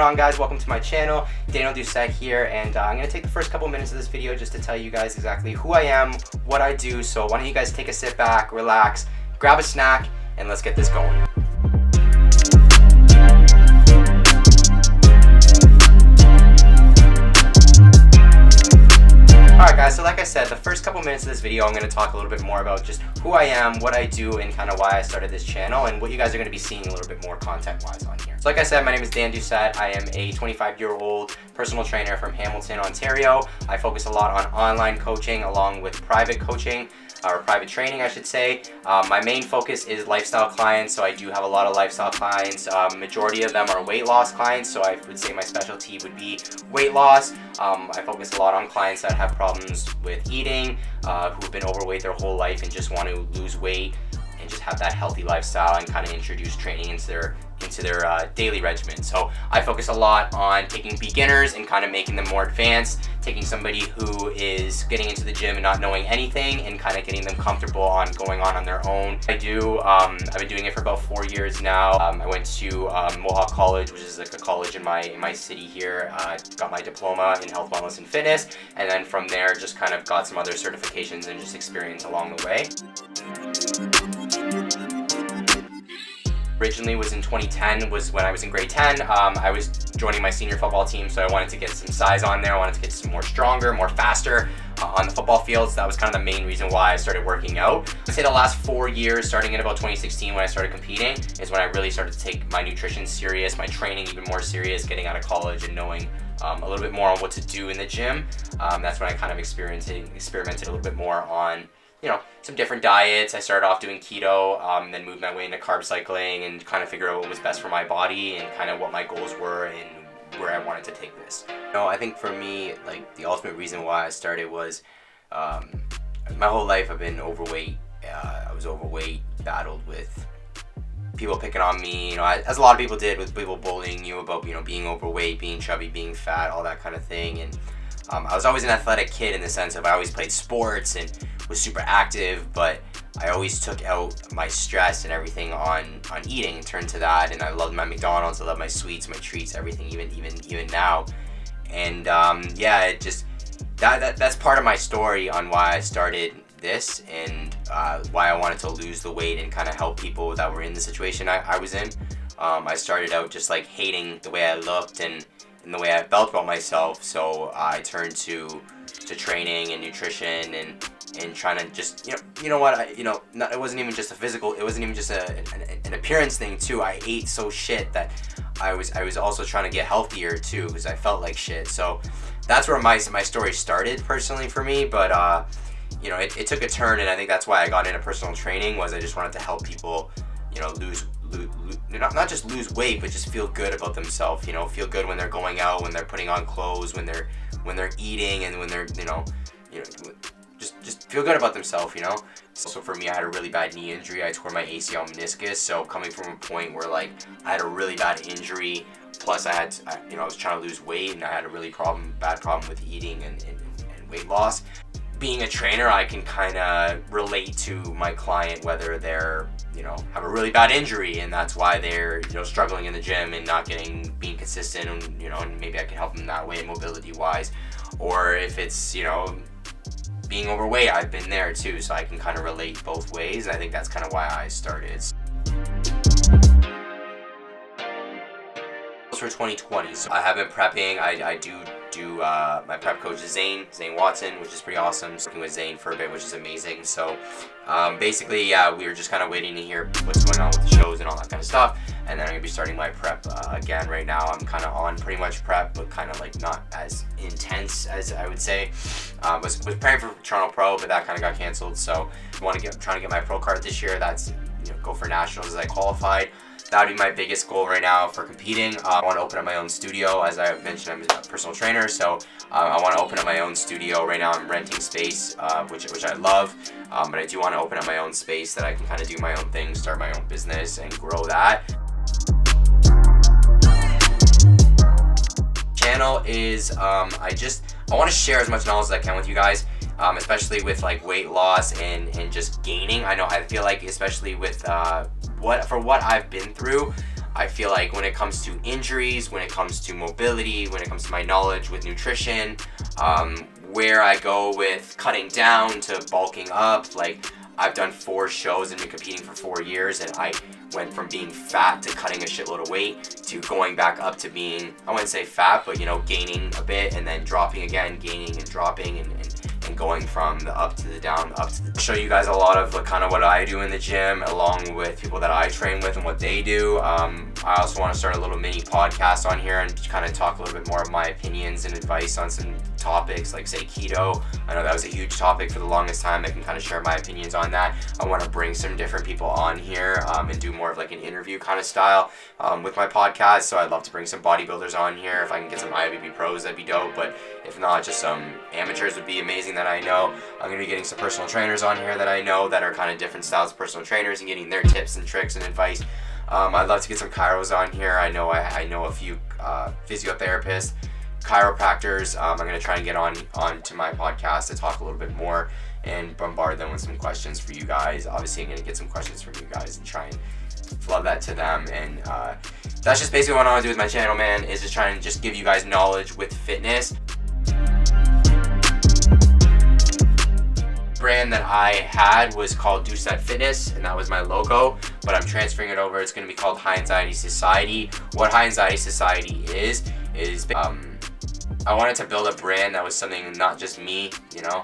going on, guys? Welcome to my channel. Doucette here, and I'm going to take the first couple minutes of this video just to tell you guys exactly who I am, what I do. So why don't you guys take a sit back, relax, grab a snack, and let's get this going. Alright guys, so like I said, the first couple minutes of this video I'm going to talk a little bit more about just who I am, what I do, and kind of why I started this channel, and what you guys are going to be seeing a little bit more content-wise on here. So like I said, my name is Doucette. I am a 25-year-old personal trainer from Hamilton, Ontario. I focus a lot on online coaching along with private coaching, or private training I should say. My main focus is lifestyle clients, so I do have a lot of lifestyle clients. Majority of them are weight loss clients, so I would say my specialty would be weight loss. I focus a lot on clients that have problems with eating, who've been overweight their whole life and just want to lose weight and just have that healthy lifestyle and kind of introduce training into their daily regimen. So I focus a lot on taking beginners and kind of making them more advanced, taking somebody who is getting into the gym and not knowing anything and kind of getting them comfortable on going on their own. I've been doing it for about 4 years now. I went to Mohawk College, which is like a college in my city here. Got my diploma in health, wellness, and fitness, and then from there just kind of got some other certifications and just experience along the way. Originally was in 2010, was when I was in grade 10. I was joining my senior football team, so I wanted to get some size on there. I wanted to get some more stronger, more faster on the football field. So that was kind of the main reason why I started working out. I'd say the last 4 years, starting in about 2016 when I started competing, is when I really started to take my nutrition serious, my training even more serious, getting out of college and knowing a little bit more on what to do in the gym. That's when I kind of experimented a little bit more on some different diets. I started off doing keto, then moved my way into carb cycling and kind of figured out what was best for my body and kind of what my goals were and where I wanted to take this. I think for me, like the ultimate reason why I started was my whole life I've been overweight. I was overweight, battled with people picking on me, as a lot of people did, with people bullying you about being overweight, being chubby, being fat, all that kind of thing. And I was always an athletic kid in the sense of I always played sports and was super active, but I always took out my stress and everything on eating and turned to that. And I loved my McDonald's, I love my sweets, my treats, everything, even now. And yeah, it just that's part of my story on why I started this and why I wanted to lose the weight and kind of help people that were in the situation I was in. I started out just like hating the way I looked and the way I felt about myself, so I turned to training and nutrition and trying to just it wasn't even just a physical, it wasn't even just an appearance thing too. I ate so shit that I was also trying to get healthier too because I felt like shit. So that's where my story started personally for me, but it took a turn, and I think that's why I got into personal training. Was I just wanted to help people not just lose weight, but just feel good about themselves. Feel good when they're going out, when they're putting on clothes, when they're eating, and when they're just feel good about themselves. So for me, I had a really bad knee injury. I tore my ACL meniscus. So coming from a point where like I had a really bad injury, plus I was trying to lose weight, and I had a really bad problem with eating and weight loss. Being a trainer, I can kind of relate to my client, whether they're have a really bad injury and that's why they're struggling in the gym and not being consistent, and maybe I can help them that way mobility wise, or if it's being overweight, I've been there too, so I can kind of relate both ways, and I think that's kind of why I started. For 2020, so I have been prepping. I do my prep coach is Zane Watson, which is pretty awesome. Working with Zane for a bit, which is amazing. So basically, yeah, we were just kind of waiting to hear what's going on with the shows and all that kind of stuff, and then I'm gonna be starting my prep again. Right now I'm kind of on pretty much prep, but kind of like not as intense as I would say. Was preparing for Toronto Pro, but that kind of got canceled, so trying to get my pro card this year. That's go for nationals as I qualified. That would be my biggest goal right now for competing. I want to open up my own studio. As I mentioned, I'm a personal trainer, so I want to open up my own studio. Right now I'm renting space, which I love, but I do want to open up my own space that I can kind of do my own thing, start my own business, and grow that. Channel is, I want to share as much knowledge as I can with you guys. Especially with like weight loss and just gaining. I feel like especially with what I've been through, I feel like when it comes to injuries, when it comes to mobility, when it comes to my knowledge with nutrition, where I go with cutting down to bulking up, like I've done 4 shows and been competing for 4 years, and I went from being fat to cutting a shitload of weight to going back up to being, I wouldn't say fat, but you know, gaining a bit and then dropping again, gaining and dropping, and going from the up to the down, up to the... Show you guys a lot of kind of what I do in the gym, along with people that I train with and what they do. I also want to start a little mini podcast on here and kind of talk a little bit more of my opinions and advice on some topics, like say keto. I know that was a huge topic for the longest time. I can kind of share my opinions on that. I want to bring some different people on here and do more of like an interview kind of style with my podcast. So I'd love to bring some bodybuilders on here. If I can get some IFBB pros, that'd be dope. But if not, just some amateurs would be amazing that I know. I'm going to be getting some personal trainers on here that I know that are kind of different styles of personal trainers and getting their tips and tricks and advice. I'd love to get some chiros on here. I know a few physiotherapists, chiropractors. I'm going to try and get on to my podcast to talk a little bit more and bombard them with some questions for you guys. Obviously, I'm going to get some questions from you guys and try and flood that to them. And that's just basically what I want to do with my channel, man, is just try and just give you guys knowledge with fitness. Brand that I had was called Doucette Fitness, and that was my logo, but I'm transferring it over. It's going to be called High Anxiety Society. What High Anxiety Society is I wanted to build a brand that was something not just me, you know,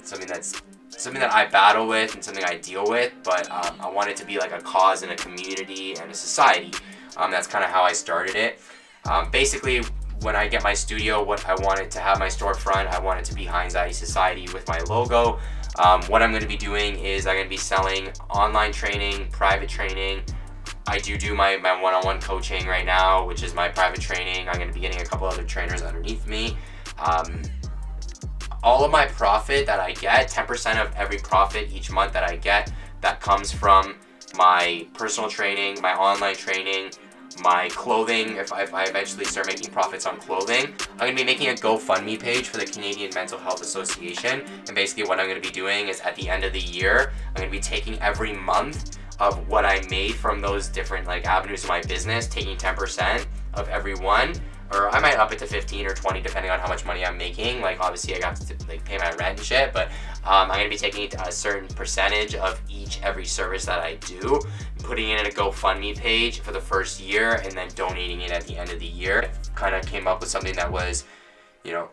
something that I battle with and something I deal with, but I want it to be like a cause and a community and a society. That's kind of how I started it. Basically, when I get my studio, what I wanted to have my storefront, I want it to be High Anxiety Society with my logo. What I'm going to be doing is I'm going to be selling online training, private training. I do my one-on-one coaching right now, which is my private training. I'm going to be getting a couple other trainers underneath me. All of my profit that I get, 10% of every profit each month that I get, that comes from my personal training, my online training, my clothing. If I eventually start making profits on clothing, I'm going to be making a GoFundMe page for the Canadian Mental Health Association. And basically what I'm going to be doing is at the end of the year, I'm going to be taking every month of what I made from those different like avenues of my business, taking 10% of every one, or I might up it to 15 or 20 depending on how much money I'm making. Like obviously I got to like pay my rent and shit, but I'm going to be taking a certain percentage of every service that I do, putting it in a GoFundMe page for the first year, and then donating it at the end of the year. Kind of came up with something that was, you know,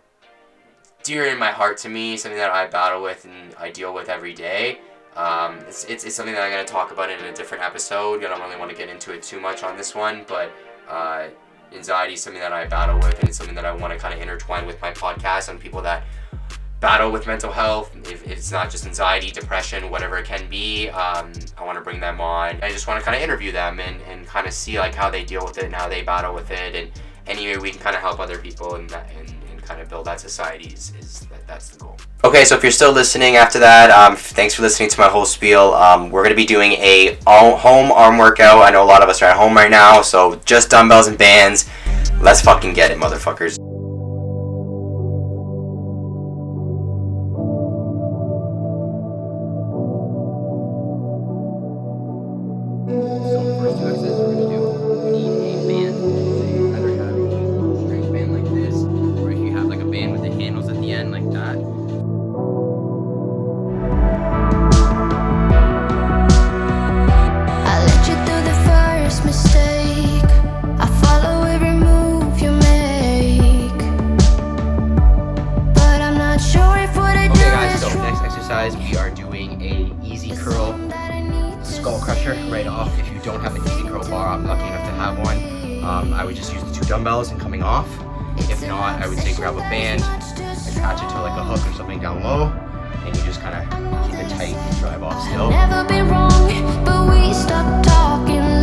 dear in my heart to me, something that I battle with and I deal with every day. It's something that I'm going to talk about in a different episode. I don't really want to get into it too much on this one, but anxiety is something that I battle with, and it's something that I want to kind of intertwine with my podcast on people that battle with mental health. If it's not just anxiety, depression, whatever it can be, I want to bring them on. I just want to kind of interview them and kind of see like how they deal with it and how they battle with it, and anyway we can kind of help other people and kind of build that society. That's the goal. Okay, so if you're still listening after that, thanks for listening to my whole spiel. We're going to be doing a home arm workout. I know a lot of us are at home right now, so just dumbbells and bands. Let's fucking get it, motherfuckers. We are doing a easy curl skull crusher right off. If you don't have an easy curl bar, I'm lucky enough to have one. I would just use the 2 dumbbells and coming off. If not, I would say grab a band, attach it to like a hook or something down low, and you just kind of keep it tight and drive off still. Never been wrong, but we stopped talking.